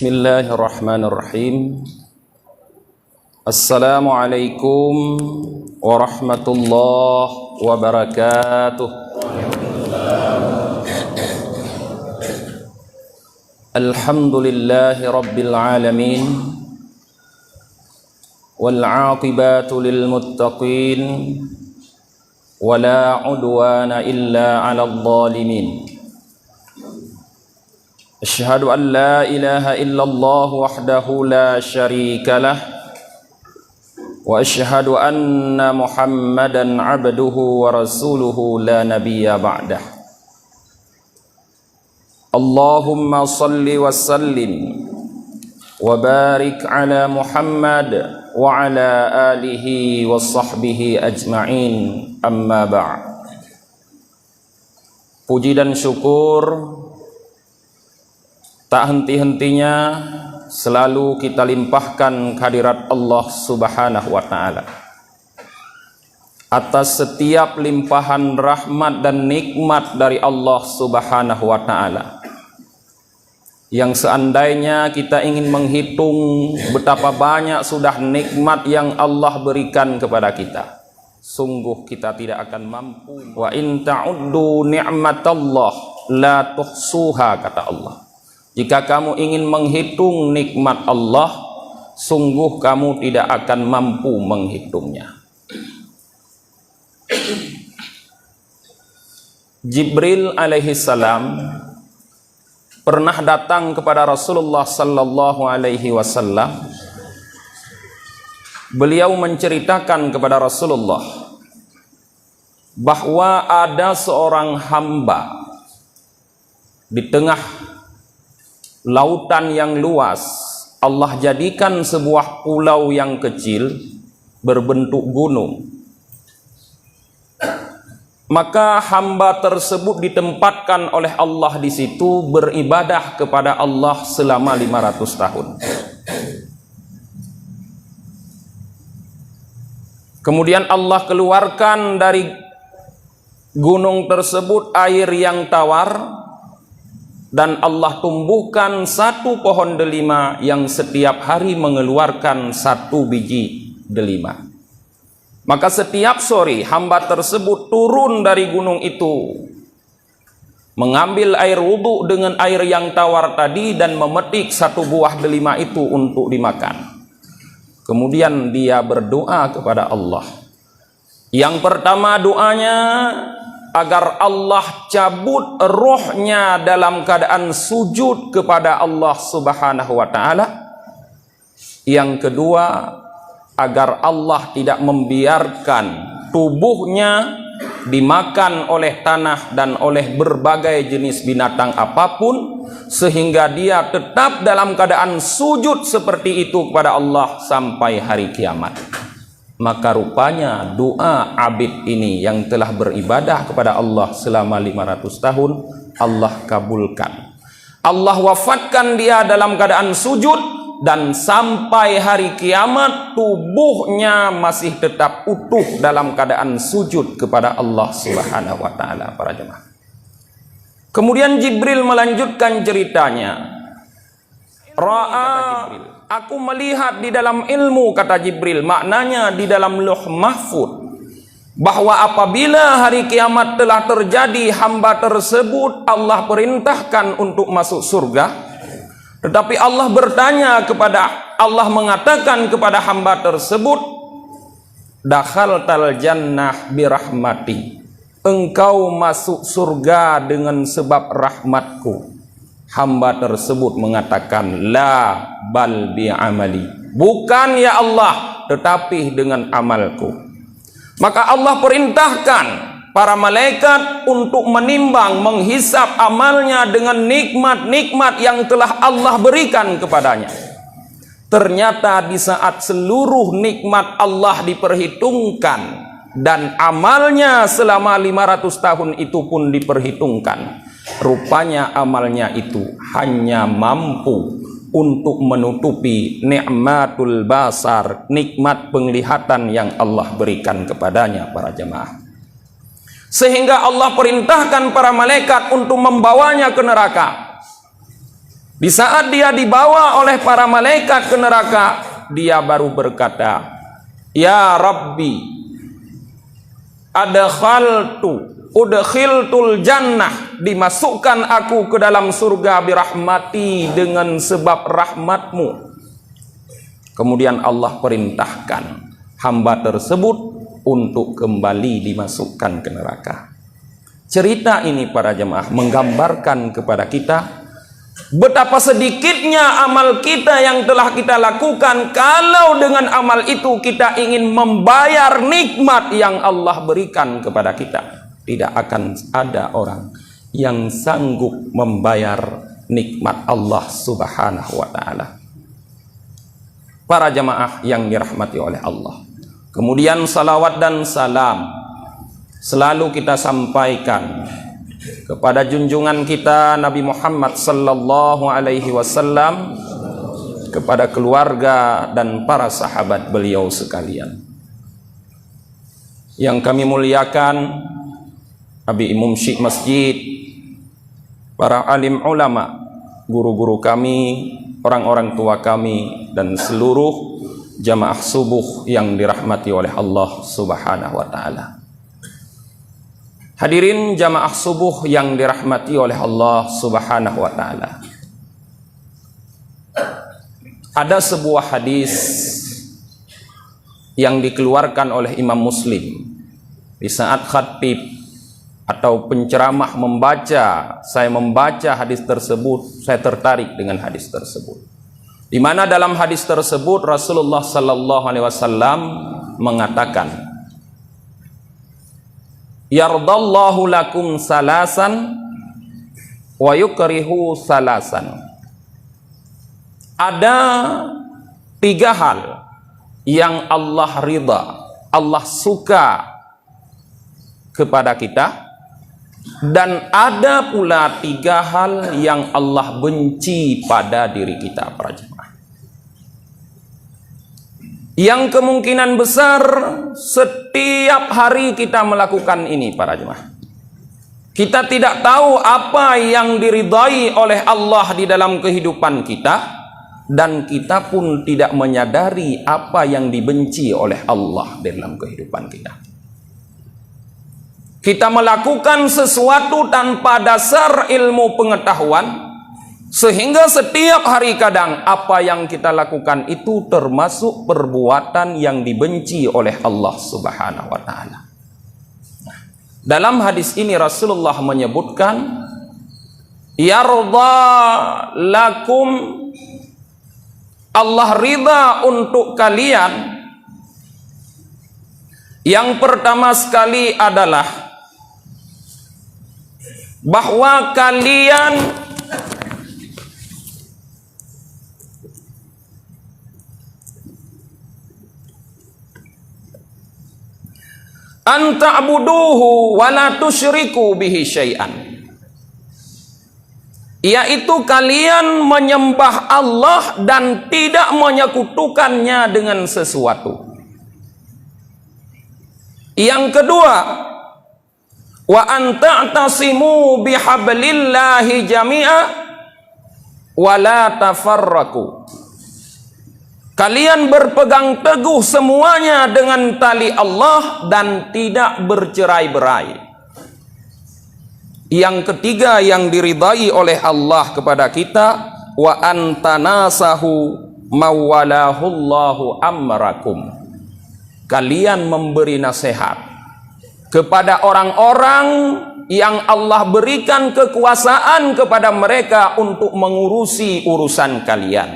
Bismillahirrahmanirrahim. Assalamualaikum warahmatullahi wabarakatuh. Alhamdulillahi rabbil alamin, wal aqibatu lil muttaqin, wala udwana illa 'alal zalimin. Asyhadu an la ilaha illallah wahdahu la syarika lah, wa asyhadu anna Muhammadan abduhu wa rasuluhu la nabiyya ba'dah. Allahumma salli wa sallim wa barik ala Muhammad wa ala alihi wa sahbihi ajma'in, amma ba'd. Puji dan syukur tak henti-hentinya selalu kita limpahkan kehadirat Allah Subhanahu wa ta'ala atas setiap limpahan rahmat dan nikmat dari Allah Subhanahu wa ta'ala, yang seandainya kita ingin menghitung betapa banyak sudah nikmat yang Allah berikan kepada kita, sungguh kita tidak akan mampu. Wa in ta'uddu ni'matallah la tuhsuha, kata Allah. Jika kamu ingin menghitung nikmat Allah, sungguh kamu tidak akan mampu menghitungnya. Jibril alaihi salam pernah datang kepada Rasulullah sallallahu alaihi wasallam. Beliau menceritakan kepada Rasulullah bahwa ada seorang hamba di tengah lautan yang luas. Allah jadikan sebuah pulau yang kecil berbentuk gunung. Maka hamba tersebut ditempatkan oleh Allah di situ beribadah kepada Allah selama 500 tahun. Kemudian Allah keluarkan dari gunung tersebut air yang tawar, dan Allah tumbuhkan satu pohon delima yang setiap hari mengeluarkan satu biji delima. Maka setiap sore hamba tersebut turun dari gunung itu, mengambil air wudhu dengan air yang tawar tadi dan memetik satu buah delima itu untuk dimakan. Kemudian dia berdoa kepada Allah. Yang pertama doanya, agar Allah cabut rohnya dalam keadaan sujud kepada Allah Subhanahu wa ta'ala. Yang kedua, agar Allah tidak membiarkan tubuhnya dimakan oleh tanah dan oleh berbagai jenis binatang apapun, sehingga dia tetap dalam keadaan sujud seperti itu kepada Allah sampai hari kiamat. Maka rupanya doa abid ini yang telah beribadah kepada Allah selama 500 tahun, Allah kabulkan. Allah wafatkan dia dalam keadaan sujud, dan sampai hari kiamat tubuhnya masih tetap utuh dalam keadaan sujud kepada Allah Subhanahu wa ta'ala, para jemaah. Kemudian Jibril melanjutkan ceritanya. Aku melihat di dalam ilmu, kata Jibril, maknanya di dalam Lauh Mahfuz, bahwa apabila hari kiamat telah terjadi, hamba tersebut Allah perintahkan untuk masuk surga. Tetapi Allah mengatakan kepada hamba tersebut, dakhaltal jannah birahmati, engkau masuk surga dengan sebab rahmatku. Hamba tersebut mengatakan, la bal bi amali, bukan ya Allah, tetapi dengan amalku. Maka Allah perintahkan para malaikat untuk menimbang, menghisap amalnya dengan nikmat-nikmat yang telah Allah berikan kepadanya. Ternyata di saat seluruh nikmat Allah diperhitungkan dan amalnya selama 500 tahun itu pun diperhitungkan, rupanya amalnya itu hanya mampu untuk menutupi nikmatul basar, nikmat penglihatan yang Allah berikan kepadanya, para jemaah. Sehingga Allah perintahkan para malaikat untuk membawanya ke neraka. Di saat dia dibawa oleh para malaikat ke neraka, dia baru berkata, "Ya Rabbi, udkhiltul jannah, dimasukkan aku ke dalam surga birahmati, dengan sebab rahmatmu." Kemudian Allah perintahkan hamba tersebut untuk kembali dimasukkan ke neraka. Cerita ini para jemaah menggambarkan kepada kita betapa sedikitnya amal kita yang telah kita lakukan kalau dengan amal itu kita ingin membayar nikmat yang Allah berikan kepada kita. Tidak akan ada orang yang sanggup membayar nikmat Allah Subhanahu wa ta'ala. Para jemaah yang dirahmati oleh Allah, kemudian salawat dan salam selalu kita sampaikan kepada junjungan kita Nabi Muhammad sallallahu alaihi wasallam, kepada keluarga dan para sahabat beliau sekalian. Yang kami muliakan Abi Imam Syekh Masjid, para alim ulama, guru-guru kami, orang-orang tua kami, dan seluruh jamaah subuh yang dirahmati oleh Allah Subhanahu wa ta'ala. Hadirin jamaah subuh yang dirahmati oleh Allah Subhanahu wa ta'ala. Ada sebuah hadis yang dikeluarkan oleh Imam Muslim di saat khatib atau penceramah saya membaca hadis tersebut, saya tertarik dengan hadis tersebut. Di mana dalam hadis tersebut Rasulullah sallallahu alaihi wasallam mengatakan, "Yardallahu lakum salasan wa yukrihu salasan." Ada 3 hal yang Allah ridha, Allah suka kepada kita, dan ada pula 3 hal yang Allah benci pada diri kita, para jemaah. Yang kemungkinan besar setiap hari kita melakukan ini, para jemaah. Kita tidak tahu apa yang diridai oleh Allah di dalam kehidupan kita, dan kita pun tidak menyadari apa yang dibenci oleh Allah di dalam kehidupan kita. Kita melakukan sesuatu tanpa dasar ilmu pengetahuan, sehingga setiap hari kadang apa yang kita lakukan itu termasuk perbuatan yang dibenci oleh Allah Subhanahu wa ta'ala. Dalam hadis ini Rasulullah menyebutkan, "Yarda lakum", Allah ridha untuk kalian. Yang pertama sekali adalah bahwa kalian anta'buduhu wa la tusyriku bihi syai'an, yaitu kalian menyembah Allah dan tidak menyekutukannya dengan sesuatu. Yang kedua, wa anta'tasimu bihablillahi jami'a wa la tafarraqu, kalian berpegang teguh semuanya dengan tali Allah dan tidak bercerai-berai. Yang ketiga yang diridai oleh Allah kepada kita, wa antanasahu mawalahullahu amrakum, kalian memberi nasihat kepada orang-orang yang Allah berikan kekuasaan kepada mereka untuk mengurusi urusan kalian.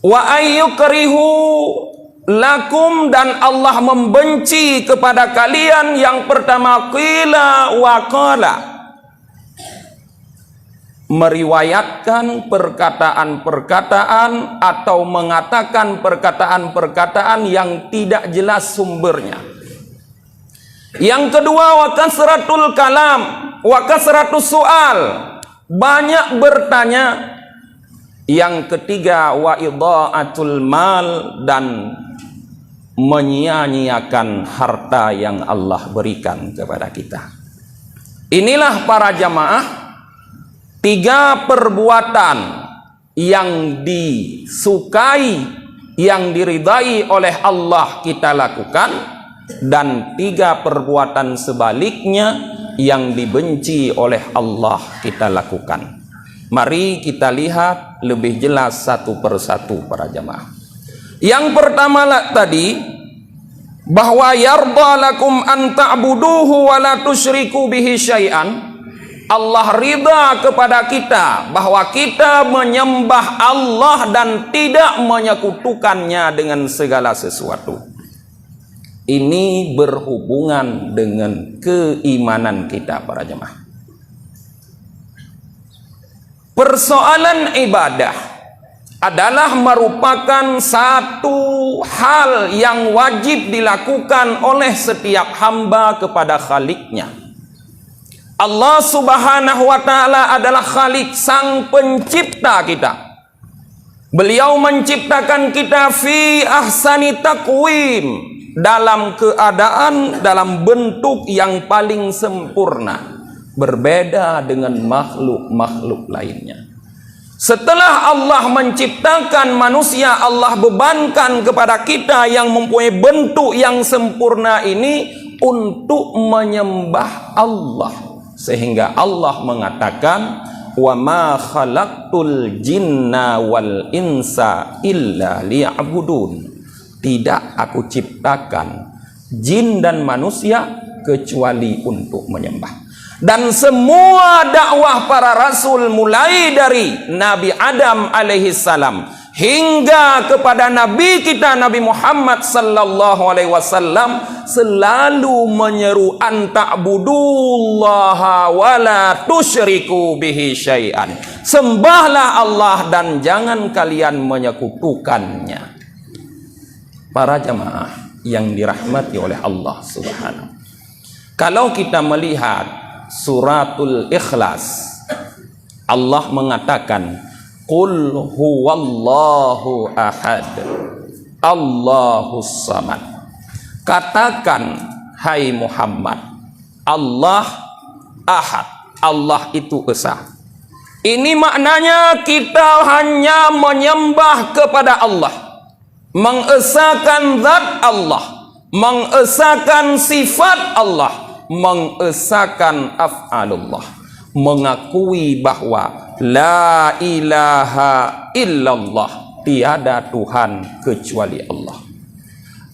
Wa ayyukrihu lakum, dan Allah membenci kepada kalian yang pertama qila wa qala, meriwayatkan perkataan-perkataan atau mengatakan perkataan-perkataan yang tidak jelas sumbernya. Yang kedua, wa kasratul kalam wa kasratus su'al, banyak bertanya. Yang ketiga, wa idha'atul mal, dan menyia-nyiakan harta yang Allah berikan kepada kita. Inilah para jamaah 3 perbuatan yang disukai, yang diridai oleh Allah kita lakukan, dan 3 perbuatan sebaliknya yang dibenci oleh Allah kita lakukan. Mari kita lihat lebih jelas satu persatu para jamaah. Yang pertama tadi, bahwa yarda lakum an ta'buduhu wa la tusyriku bihi syai'an. Allah ridha kepada kita bahwa kita menyembah Allah dan tidak menyekutukannya dengan segala sesuatu. Ini berhubungan dengan keimanan kita para jemaah. Persoalan ibadah adalah merupakan satu hal yang wajib dilakukan oleh setiap hamba kepada Khaliknya. Allah Subhanahu wa ta'ala adalah Khalik, sang pencipta kita. Beliau menciptakan kita fi ahsani taqwim, dalam keadaan, dalam bentuk yang paling sempurna, berbeda dengan makhluk-makhluk lainnya. Setelah Allah menciptakan manusia, Allah bebankan kepada kita yang mempunyai bentuk yang sempurna ini untuk menyembah Allah. Sehingga Allah mengatakan, wa ma khalaqtul jinna wal insa illa liya'budun. Tidak aku ciptakan jin dan manusia kecuali untuk menyembah. Dan semua dakwah para rasul mulai dari Nabi Adam alaihissalam hingga kepada Nabi kita Nabi Muhammad sallallahu alaihi wasallam selalu menyeru an ta'budullaha wa la tusyriku bihi syai'an. Sembahlah Allah dan jangan kalian menyekutukannya. Para jamaah yang dirahmati oleh Allah Subhanahu. Kalau kita melihat suratul Ikhlas, Allah mengatakan, Qul huwallahu ahad, Allahus samad. Katakan, hai Muhammad, Allah ahad, Allah itu esa. Ini maknanya kita hanya menyembah kepada Allah, mengesakan zat Allah, mengesakan sifat Allah, mengesakan af'alullah, mengakui bahwa la ilaha illallah, tiada Tuhan kecuali Allah.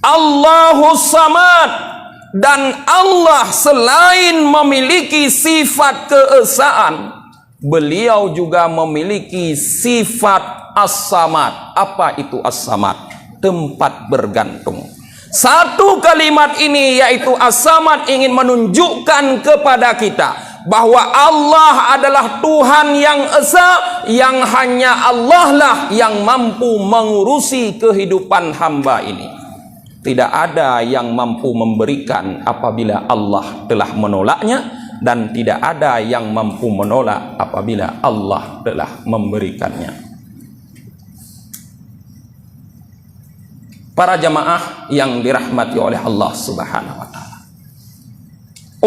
Allahus samad, dan Allah selain memiliki sifat keesaan, beliau juga memiliki sifat as-samad. Apa itu as-samad? Tempat bergantung. Satu kalimat ini yaitu as-samad ingin menunjukkan kepada kita bahwa Allah adalah Tuhan yang esa, yang hanya Allah lah yang mampu mengurusi kehidupan hamba ini. Tidak ada yang mampu memberikan apabila Allah telah menolaknya, dan tidak ada yang mampu menolak apabila Allah telah memberikannya. Para jamaah yang dirahmati oleh Allah Subhanahu wa ta'ala,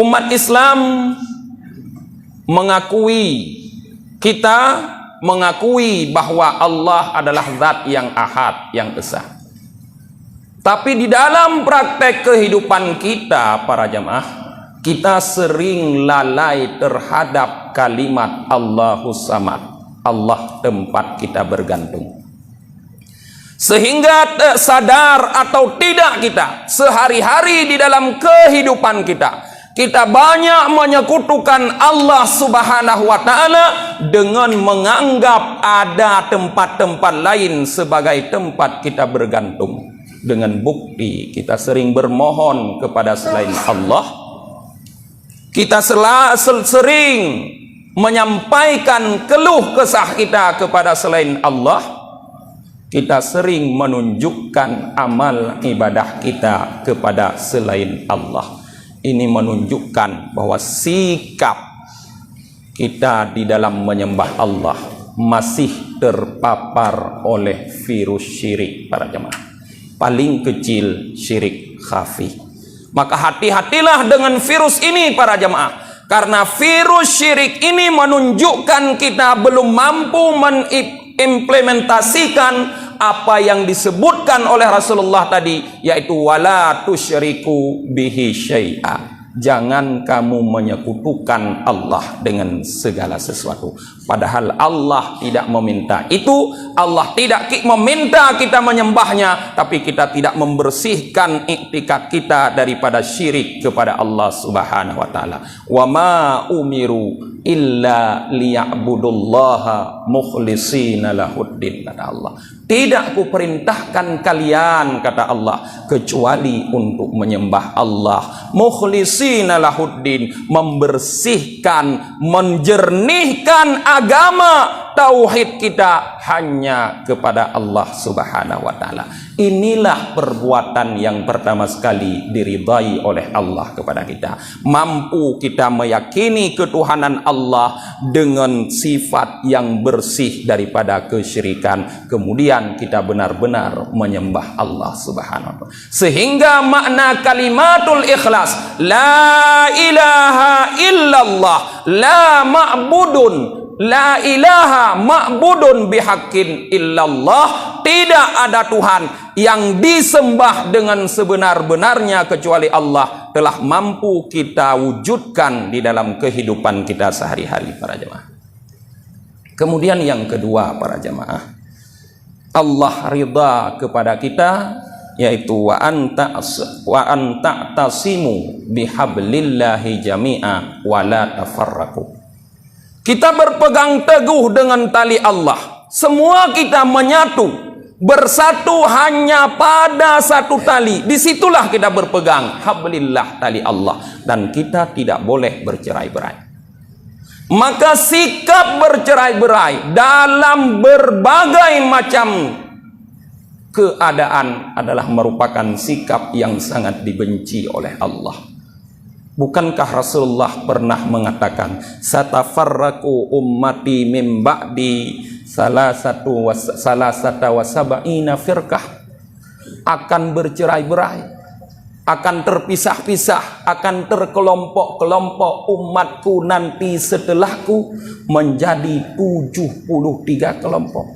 umat Islam mengakui, kita mengakui bahwa Allah adalah zat yang ahad, yang esa. Tapi di dalam praktek kehidupan kita para jamaah, kita sering lalai terhadap kalimat Allahus samad, Allah tempat kita bergantung. Sehingga sadar atau tidak kita, sehari-hari di dalam kehidupan kita, kita banyak menyekutukan Allah Subhanahu wa ta'ala dengan menganggap ada tempat-tempat lain sebagai tempat kita bergantung. Dengan bukti kita sering bermohon kepada selain Allah, kita sering menyampaikan keluh kesah kita kepada selain Allah, kita sering menunjukkan amal ibadah kita kepada selain Allah. Ini menunjukkan bahwa sikap kita di dalam menyembah Allah masih terpapar oleh virus syirik para jemaah. Paling kecil syirik khafi. Maka hati-hatilah dengan virus ini para jemaah. Karena virus syirik ini menunjukkan kita belum mampu mengimplementasikan apa yang disebutkan oleh Rasulullah tadi, yaitu wala tusyriku bihi syai'a. Jangan kamu menyekutukan Allah dengan segala sesuatu. Padahal Allah tidak meminta itu. Allah tidak meminta kita menyembahnya, tapi kita tidak membersihkan iktikad kita daripada syirik kepada Allah Subhanahu wa taala. Wa ma umiru illa liya'budullaha mukhlishina lahuddin, kata Allah. Tidak kuperintahkan kalian, kata Allah, kecuali untuk menyembah Allah mukhlishina lahuddin, membersihkan, menjernihkan agama tauhid kita hanya kepada Allah Subhanahu wa taala. Inilah perbuatan yang pertama sekali diridai oleh Allah kepada kita. Mampu kita meyakini ketuhanan Allah dengan sifat yang bersih daripada kesyirikan. Kemudian kita benar-benar menyembah Allah Subhanahu wa taala. Sehingga makna kalimatul ikhlas, la ilaha illallah, la ma'budun, la ilaha ma'budun bihaqqin illallah, tidak ada Tuhan yang disembah dengan sebenar-benarnya kecuali Allah, telah mampu kita wujudkan di dalam kehidupan kita sehari-hari, para jemaah. Kemudian yang kedua, para jemaah, Allah ridha kepada kita, yaitu wa anta tasimu bihablillahi jami'a wa la tafarraqu. Kita berpegang teguh dengan tali Allah. Semua kita menyatu, bersatu hanya pada satu tali. Disitulah kita berpegang, hablillah, tali Allah. Dan kita tidak boleh bercerai-berai. Maka sikap bercerai-berai dalam berbagai macam keadaan adalah merupakan sikap yang sangat dibenci oleh Allah. Bukankah Rasulullah pernah mengatakan, satafarraku ummati min ba'di salasata wa sab'ina firqah, akan bercerai-berai, akan terpisah-pisah, akan terkelompok-kelompok umatku nanti setelahku menjadi 73 kelompok.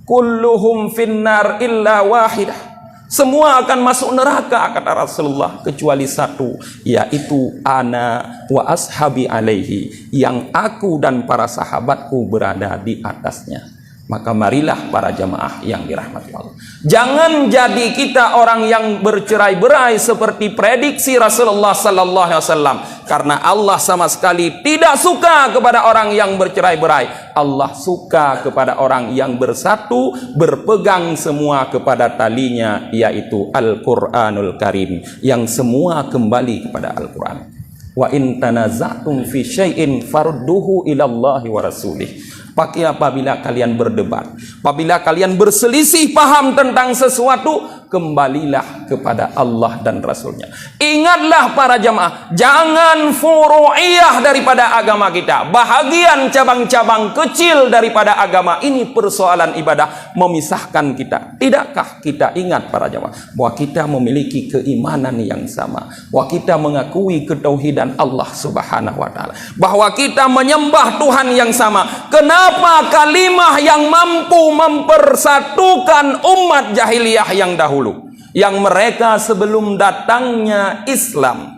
Kulluhum finnar illa wahidah. Semua akan masuk neraka, kata Rasulullah, kecuali satu, yaitu ana wa ashabi alaihi, yang aku dan para sahabatku berada di atasnya. Maka marilah para jemaah yang dirahmati Allah, jangan jadi kita orang yang bercerai-berai seperti prediksi Rasulullah sallallahu alaihi wasallam, karena Allah sama sekali tidak suka kepada orang yang bercerai-berai. Allah suka kepada orang yang bersatu, berpegang semua kepada talinya, yaitu Al-Qur'anul Karim, yang semua kembali kepada Al-Qur'an. Wa in tanaza'tum fi syai'in farudduhu ila Allahi wa rasulih. Apabila kalian berdebat, apabila kalian berselisih paham tentang sesuatu, kembalilah kepada Allah dan Rasulnya. Ingatlah para jamaah, jangan furu'iyah daripada agama kita, bahagian cabang-cabang kecil daripada agama ini, persoalan ibadah memisahkan kita. Tidakkah kita ingat para jamaah bahwa kita memiliki keimanan yang sama, bahwa kita mengakui ketauhidan Allah Subhanahu wa taala, bahwa kita menyembah Tuhan yang sama. Kenapa kalimah yang mampu mempersatukan umat jahiliyah yang dahulu, yang mereka sebelum datangnya Islam,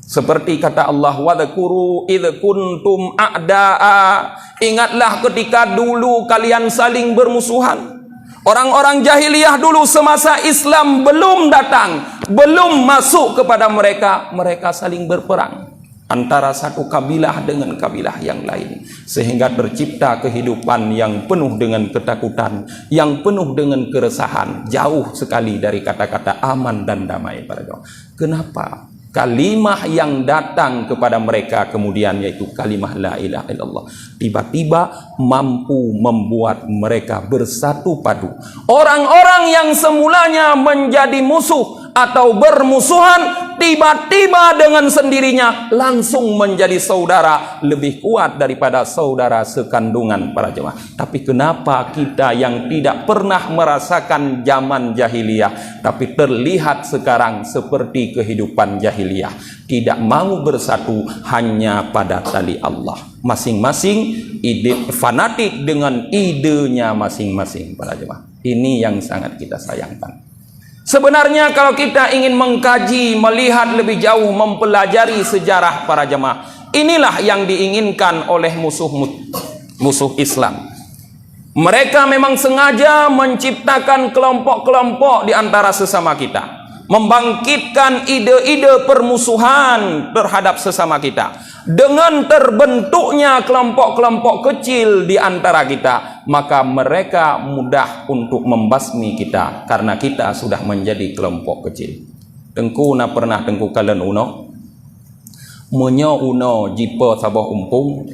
seperti kata Allah, wadhkuru idh kuntum a'da'a, ingatlah ketika dulu kalian saling bermusuhan. Orang-orang jahiliyah dulu semasa Islam belum datang, belum masuk kepada mereka, mereka saling berperang antara satu kabilah dengan kabilah yang lain, sehingga tercipta kehidupan yang penuh dengan ketakutan, yang penuh dengan keresahan, jauh sekali dari kata-kata aman dan damai. Kenapa? Kalimah yang datang kepada mereka kemudian, yaitu kalimah la ilaha illallah, tiba-tiba mampu membuat mereka bersatu padu. Orang-orang yang semulanya menjadi musuh atau bermusuhan tiba-tiba dengan sendirinya langsung menjadi saudara, lebih kuat daripada saudara sekandungan para jemaah. Tapi kenapa kita yang tidak pernah merasakan zaman jahiliyah, tapi terlihat sekarang seperti kehidupan jahiliyah, tidak mau bersatu hanya pada tali Allah? Masing-masing ide fanatik dengan idenya masing-masing para jemaah. Ini yang sangat kita sayangkan. Sebenarnya kalau kita ingin mengkaji, melihat lebih jauh, mempelajari sejarah para jemaah, inilah yang diinginkan oleh musuh Islam. Mereka memang sengaja menciptakan kelompok-kelompok di antara sesama kita, membangkitkan ide-ide permusuhan terhadap sesama kita. Dengan terbentuknya kelompok-kelompok kecil di antara kita, maka mereka mudah untuk membasmi kita karena kita sudah menjadi kelompok kecil. Tengku na pernah tengku kalian uno menyo uno jipo sabah umpung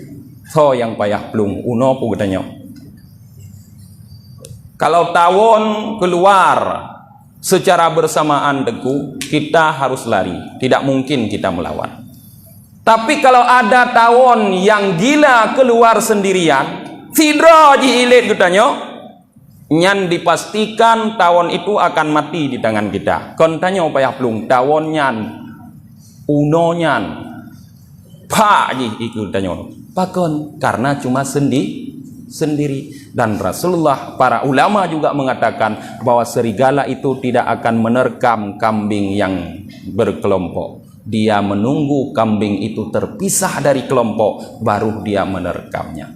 so yang payah plung uno pu katanya. Kalau tawon keluar secara bersamaan tengku, kita harus lari, tidak mungkin kita melawan. Tapi kalau ada tawon yang gila keluar sendirian, sidro jiilit katanya, nyan dipastikan tawon itu akan mati di tangan kita. Kon tanya payah plung tawon nyan, uno nyan, pak ji ikut tanya. Pakon karena cuma sendiri. Dan Rasulullah, para ulama juga mengatakan bahwa serigala itu tidak akan menerkam kambing yang berkelompok. Dia menunggu kambing itu terpisah dari kelompok, baru dia menerkamnya.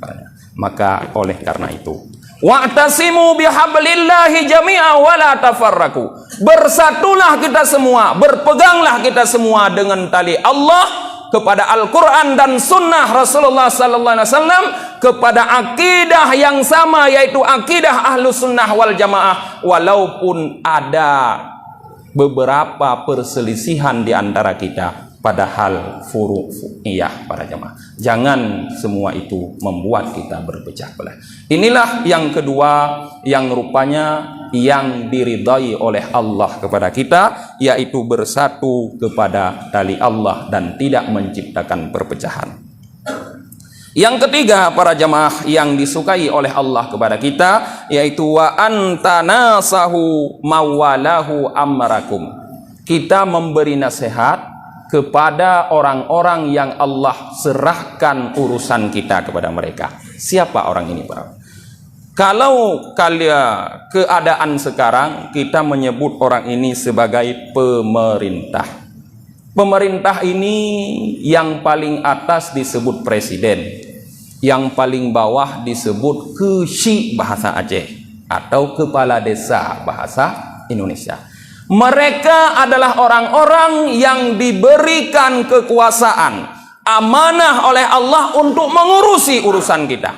Maka oleh karena itu, wa'tasimu bihablillahi jami'a wa la tafarraku. Bersatulah kita semua, berpeganglah kita semua dengan tali Allah, kepada Al-Quran dan Sunnah Rasulullah Sallallahu Alaihi Wasallam, kepada akidah yang sama, yaitu akidah Ahlus Sunnah wal Jamaah, walaupun ada beberapa perselisihan di antara kita pada hal furu'iyah para jemaah. Jangan semua itu membuat kita berpecah belah. Inilah yang kedua yang rupanya yang diridai oleh Allah kepada kita, yaitu bersatu kepada tali Allah dan tidak menciptakan perpecahan. Yang ketiga para jemaah yang disukai oleh Allah kepada kita, yaitu wa antanasahu mawalahu amrakum. Kita memberi nasihat kepada orang-orang yang Allah serahkan urusan kita kepada mereka. Siapa orang ini para? Kalau keadaan sekarang kita menyebut orang ini sebagai pemerintah. Pemerintah ini yang paling atas disebut presiden, yang paling bawah disebut keshi bahasa Aceh atau kepala desa bahasa Indonesia. Mereka adalah orang-orang yang diberikan kekuasaan, amanah oleh Allah untuk mengurusi urusan kita,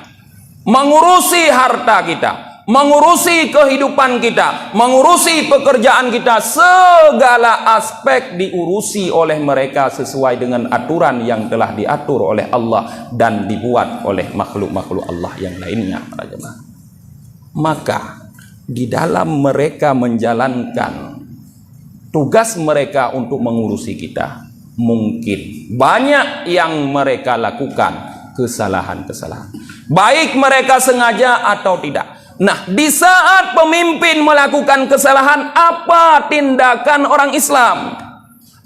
mengurusi harta kita, mengurusi kehidupan kita, mengurusi pekerjaan kita. Segala aspek diurusi oleh mereka sesuai dengan aturan yang telah diatur oleh Allah dan dibuat oleh makhluk-makhluk Allah yang lainnya para jemaah. Maka di dalam mereka menjalankan tugas mereka untuk mengurusi kita, mungkin banyak yang mereka lakukan kesalahan-kesalahan, baik mereka sengaja atau tidak. Nah, di saat pemimpin melakukan kesalahan, apa tindakan orang Islam?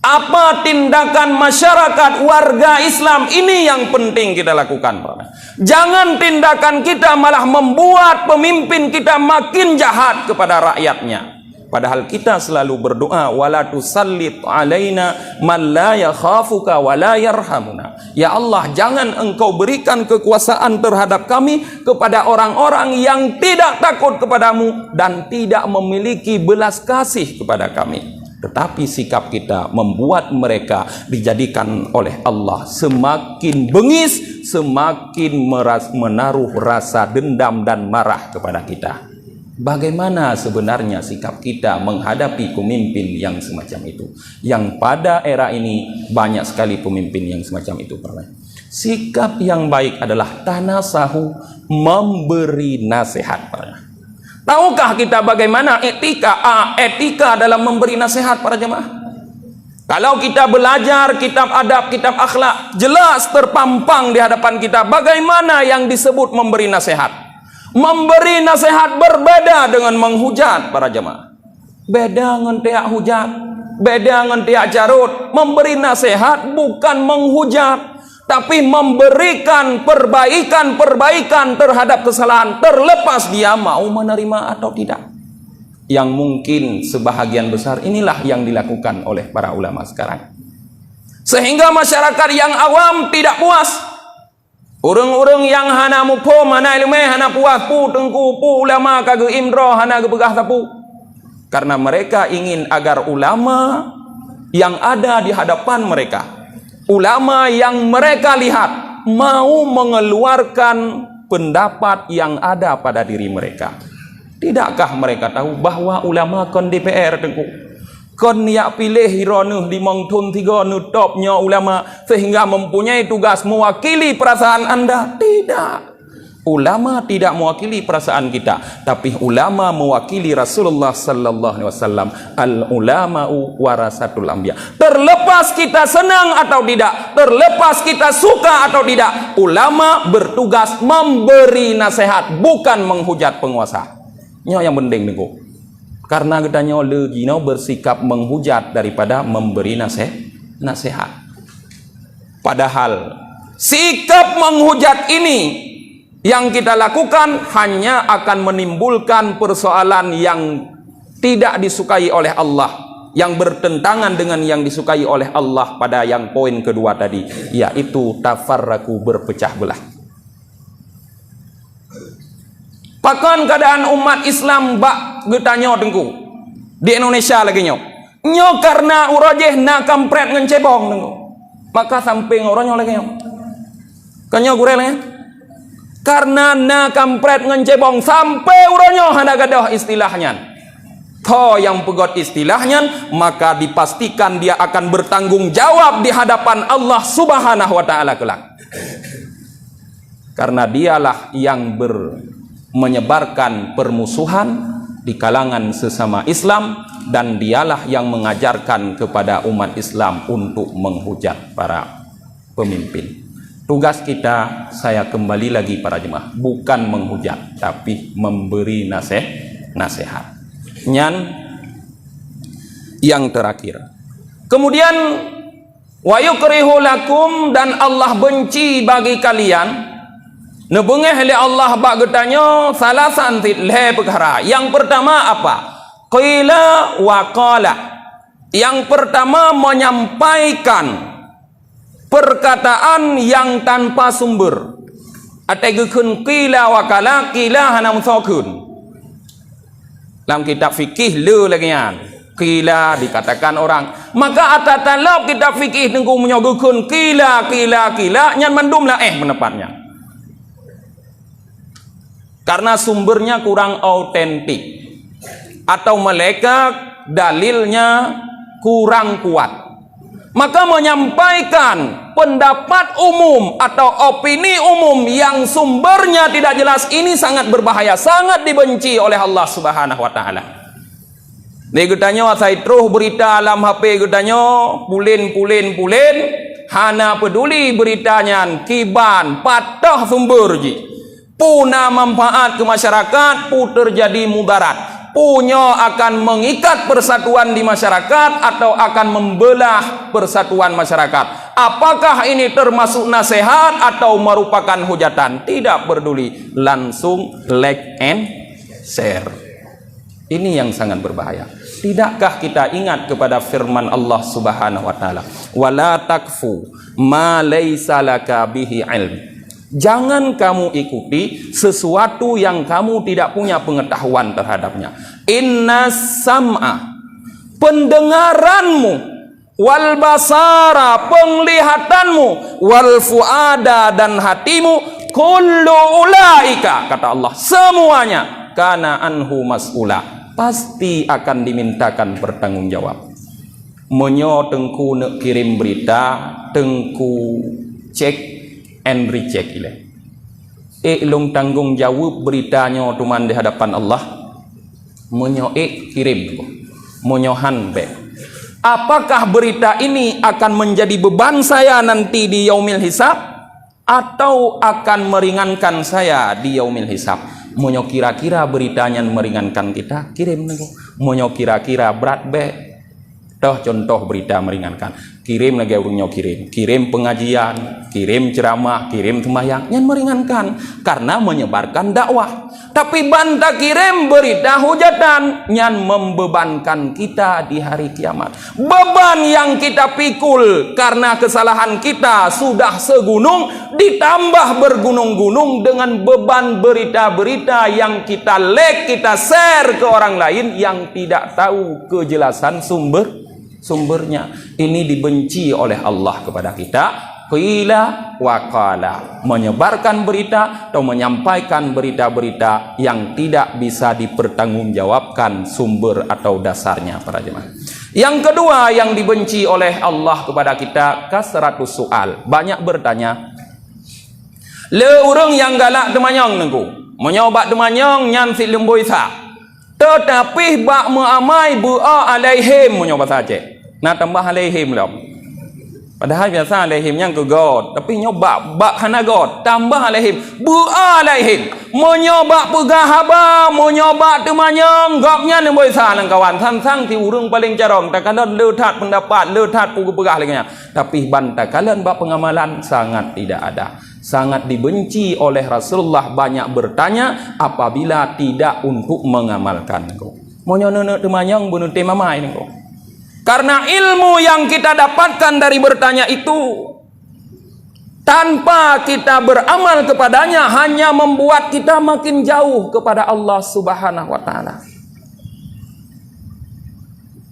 Apa tindakan masyarakat warga Islam? Ini yang penting kita lakukan. Jangan tindakan kita malah membuat pemimpin kita makin jahat kepada rakyatnya. Padahal kita selalu berdoa, wala tusallit alaina man la yakhafuka wa la yarhamuna. Ya Allah, jangan engkau berikan kekuasaan terhadap kami kepada orang-orang yang tidak takut kepadamu dan tidak memiliki belas kasih kepada kami. Tetapi sikap kita membuat mereka dijadikan oleh Allah semakin bengis, semakin menaruh rasa dendam dan marah kepada kita. Bagaimana sebenarnya sikap kita menghadapi pemimpin yang semacam itu? Yang pada era ini banyak sekali pemimpin yang semacam itu. Sikap yang baik adalah tanasahu, memberi nasihat. Tahukah kita bagaimana etika dalam memberi nasihat para jemaah? Kalau kita belajar kitab adab, kitab akhlak, jelas terpampang di hadapan kita bagaimana yang disebut memberi nasihat. Memberi nasihat berbeda dengan menghujat para jemaah. Beda dengan tiak hujat, beda dengan tiak carut. Memberi nasihat bukan menghujat, tapi memberikan perbaikan terhadap kesalahan, terlepas dia mau menerima atau tidak. Yang mungkin sebahagian besar inilah yang dilakukan oleh para ulama sekarang. Sehingga masyarakat yang awam tidak puas. Orang-orang yang hana mupo, hana ilmu, hana puas, pu tengku, pu ulama kagak imroh, hana gebegah tapu. Karena mereka ingin agar ulama yang ada di hadapan mereka, ulama yang mereka lihat, mau mengeluarkan pendapat yang ada pada diri mereka. Tidakkah mereka tahu bahwa ulama kon DPR tengku, kon yak pilih hironu di mongtun tiga nutopnya ulama sehingga mempunyai tugas mewakili perasaan Anda? Tidak. Ulama tidak mewakili perasaan kita, tapi ulama mewakili Rasulullah sallallahu alaihi wasallam. Al ulama'u warasatul anbiya. Terlepas kita senang atau tidak, terlepas kita suka atau tidak, ulama bertugas memberi nasihat, bukan menghujat penguasa. Nyo yang penting niku. Karena katanya legino bersikap menghujat daripada memberi nasihat. Padahal sikap menghujat ini yang kita lakukan hanya akan menimbulkan persoalan yang tidak disukai oleh Allah, yang bertentangan dengan yang disukai oleh Allah pada yang poin kedua tadi, yaitu tafarraku, berpecah belah. Pakan keadaan umat Islam bak getanyo tengku di Indonesia lagi nyo karena urajeh na kampret ngencebong tengku, maka samping orangnya lagi nyo kanyo gurelnya karena na kampret ngencebong sampai urangnya hana gadah istilahnya. Toh yang pegot istilahnya, maka dipastikan dia akan bertanggung jawab di hadapan Allah Subhanahu wa taala kelak. Karena dialah yang menyebarkan permusuhan di kalangan sesama Islam, dan dialah yang mengajarkan kepada umat Islam untuk menghujat para pemimpin. Tugas kita, saya kembali lagi para jemaah, bukan menghujat tapi memberi nasihat. Yang terakhir, kemudian wa yukrihu lakum, dan Allah benci bagi kalian. Nebengeh oleh Allah bak getanyo salah santit le perkara. Yang pertama apa? Qila wa qala. Yang pertama menyampaikan perkataan yang tanpa sumber. Ategekun qila wa qala, qila hana musakun. Dalam kitab fikih le lagi yan. Qila dikatakan orang. Maka atatalab kitab fikih tengku menyogokun qila nyan mandumlah menepatnya. Karena sumbernya kurang autentik, atau mereka dalilnya kurang kuat, maka menyampaikan pendapat umum atau opini umum yang sumbernya tidak jelas ini sangat berbahaya, sangat dibenci oleh Allah Subhanahu wa taala. Dia getanyo asai terus berita alam HP getanyo pulin hana peduli beritanya kiban patah sumber ji. Puna manfaat ke masyarakat, pu terjadi mudarat, punya akan mengikat persatuan di masyarakat atau akan membelah persatuan masyarakat. Apakah ini termasuk nasihat atau merupakan hujatan? Tidak peduli, langsung like and share. Ini yang sangat berbahaya. Tidakkah kita ingat kepada firman Allah Subhanahu wa taala, wala takfu ma laisa laka bihi ilm. Jangan kamu ikuti sesuatu yang kamu tidak punya pengetahuan terhadapnya. Inna sam'a, pendengaranmu, wal basara, penglihatanmu, wal fuada, dan hatimu, kullu ulaika, kata Allah, semuanya kana anhu mas'ula, pasti akan dimintakan bertanggungjawab. Menyo tengku nak kirim berita, tengku cek and recheck ile. Long tanggung jawab beritanya tuman di hadapan Allah. Menyo kirim, menyo hanbe. Apakah berita ini akan menjadi beban saya nanti di yaumil hisab, atau akan meringankan saya di yaumil hisab? Monyo kira-kira beritanya meringankan kita, kirim nego. Monyo kira-kira berat be, toh contoh berita meringankan, kirim lagi urungnya kirim pengajian, kirim ceramah, kirim sembahyang, yang meringankan karena menyebarkan dakwah. Tapi banta kirim berita hujatan, yang membebankan kita di hari kiamat. Beban yang kita pikul karena kesalahan kita sudah segunung, ditambah bergunung-gunung dengan beban berita-berita yang kita kita share ke orang lain yang tidak tahu kejelasan sumbernya. Ini dibenci oleh Allah kepada kita. Qila wa qala, menyebarkan berita atau menyampaikan berita-berita yang tidak bisa dipertanggungjawabkan sumber atau dasarnya, para jemaah. Yang kedua yang dibenci oleh Allah kepada kita, kasratus soal, banyak bertanya. Le urang yang galak demanyong nengku, menyobat demanyong nyan si lemboi sa. Tetapi bak meamai bu'a alaihim, menyobat saja. Nah tambah alaihim lah. Padahal biasa alaihim yang ke God, tapi nyoba bak hana God, tambah alaihim, bu'a alaihim, menyoba pegah haba, menyoba temanyang, gopnya nemboi sa nang kawan, sang ti urung paling carong, tak kalan letat pendapat, letat pegah lagi. Tapi banta kalian bak pengamalan sangat tidak ada. Sangat dibenci oleh Rasulullah, banyak bertanya apabila tidak untuk mengamalkan. Monyo nenek temanyang bunuh temamai nengko. Karena ilmu yang kita dapatkan dari bertanya itu, tanpa kita beramal kepadanya, hanya membuat kita makin jauh kepada Allah Subhanahu wa Ta'ala.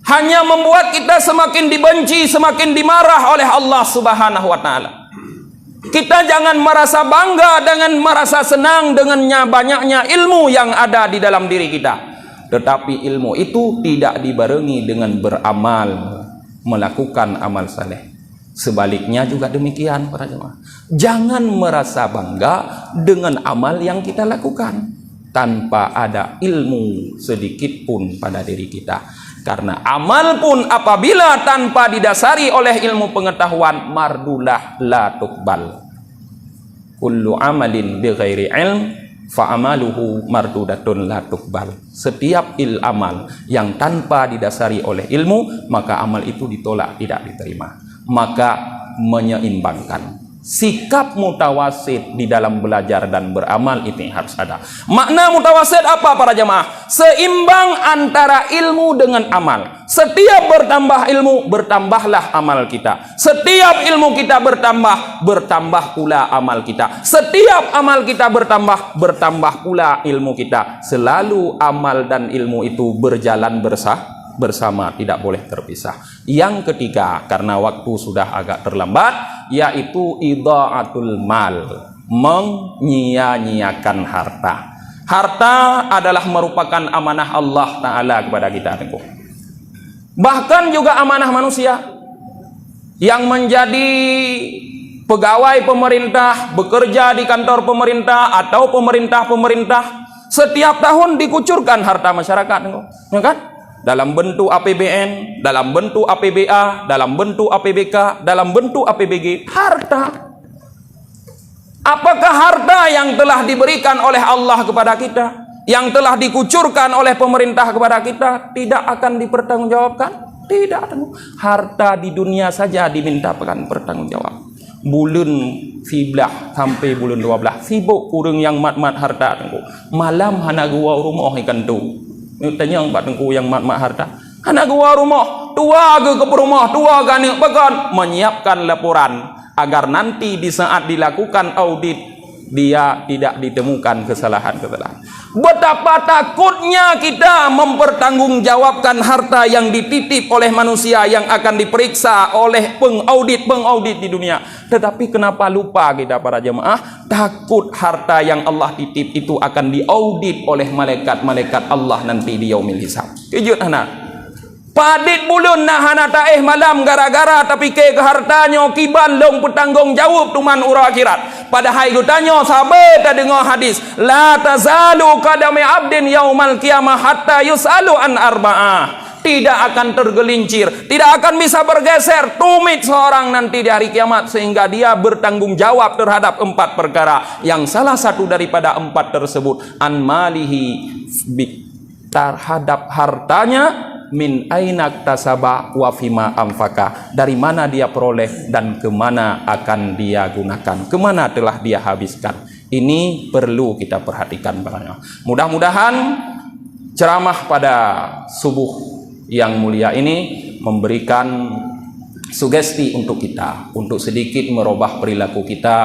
Hanya membuat kita semakin dibenci, semakin dimarah oleh Allah Subhanahu wa Ta'ala. Kita jangan merasa bangga dengan merasa senang dengannya banyaknya ilmu yang ada di dalam diri kita. Tetapi ilmu itu tidak dibarengi dengan beramal, melakukan amal saleh. Sebaliknya juga demikian, para jemaah. Jangan merasa bangga dengan amal yang kita lakukan tanpa ada ilmu sedikit pun pada diri kita. Karena amal pun apabila tanpa didasari oleh ilmu pengetahuan, mardulah la tuqbal. Kullu amalin bi ghairi ilm fa'amaluhu mardudatun la tuqbal. Setiap amal yang tanpa didasari oleh ilmu, maka amal itu ditolak, tidak diterima. Maka menyeimbangkan sikap mutawasid di dalam belajar dan beramal itu harus ada. Makna mutawasid apa, para jemaah? Seimbang antara ilmu dengan amal. Setiap bertambah ilmu, bertambahlah amal kita. Setiap ilmu kita bertambah, bertambah pula amal kita. Setiap amal kita bertambah, bertambah pula ilmu kita. Selalu amal dan ilmu itu berjalan bersama, tidak boleh terpisah. Yang ketiga, karena waktu sudah agak terlambat, yaitu idha'atul mal, menyia-nyiakan harta. Harta adalah merupakan amanah Allah Ta'ala kepada kita. Bahkan juga amanah manusia yang menjadi pegawai pemerintah, bekerja di kantor pemerintah atau pemerintah-pemerintah, setiap tahun dikucurkan harta masyarakat, ya kan? Dalam bentuk APBN, dalam bentuk APBA, dalam bentuk APBK, dalam bentuk APBG, harta. Apakah harta yang telah diberikan oleh Allah kepada kita, yang telah dikucurkan oleh pemerintah kepada kita, tidak akan dipertanggungjawabkan? Tidak. Harta di dunia saja diminta pertanggungjawab. Bulan 11 sampai bulan 12 sibuk kurang yang mat-mat harta. Malam hana gua rumah ikan tu. Tanya Pak Tengku yang mat-mat harta, anak gua rumah, tua ke rumah, tua ke anak bagan, menyiapkan laporan agar nanti di saat dilakukan audit dia tidak ditemukan kesalahan-kesalahan. Betapa takutnya kita mempertanggungjawabkan harta yang dititip oleh manusia yang akan diperiksa oleh pengaudit di dunia. Tetapi kenapa lupa kita, para jemaah? Takut harta yang Allah titip itu akan diaudit oleh malaikat-malaikat Allah nanti di yaumil hisab. Kejut anak. Padit bulun nah hana taeh malam gara-gara tapi ke hartanya kiban long bertanggung jawab tuman ura akhirat. Padahal gutanyo sahabat dengar hadis, la tazalu qadami abdin yaumal qiyamah hatta yusalu an arba'ah. tidak akan tergelincir, tidak akan bisa bergeser, tumit seorang nanti di hari kiamat, sehingga dia bertanggung jawab terhadap 4 perkara, yang salah satu daripada 4 tersebut an malihi, terhadap hartanya, min ainak tasaba wa fima amfaka, dari mana dia peroleh dan kemana akan dia gunakan, kemana telah dia habiskan. Ini perlu kita perhatikan banyak. Mudah-mudahan ceramah pada subuh yang mulia ini memberikan sugesti untuk kita, untuk sedikit merubah perilaku kita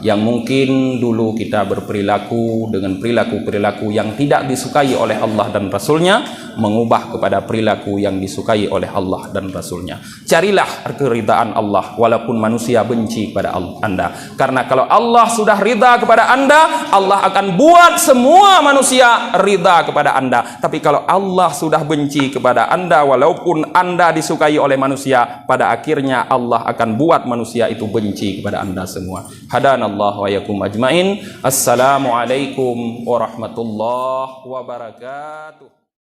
yang mungkin dulu kita berperilaku dengan perilaku-perilaku yang tidak disukai oleh Allah dan Rasulnya, mengubah kepada perilaku yang disukai oleh Allah dan Rasulnya. Carilah keridaan Allah walaupun manusia benci kepada Anda, karena kalau Allah sudah ridha kepada Anda, Allah akan buat semua manusia ridha kepada Anda. Tapi kalau Allah sudah benci kepada Anda, walaupun Anda disukai oleh manusia, pada akhirnya Allah akan buat manusia itu benci kepada Anda semua. Hadanallah wa yakum ajmain. Assalamualaikum warahmatullahi wabarakatuh.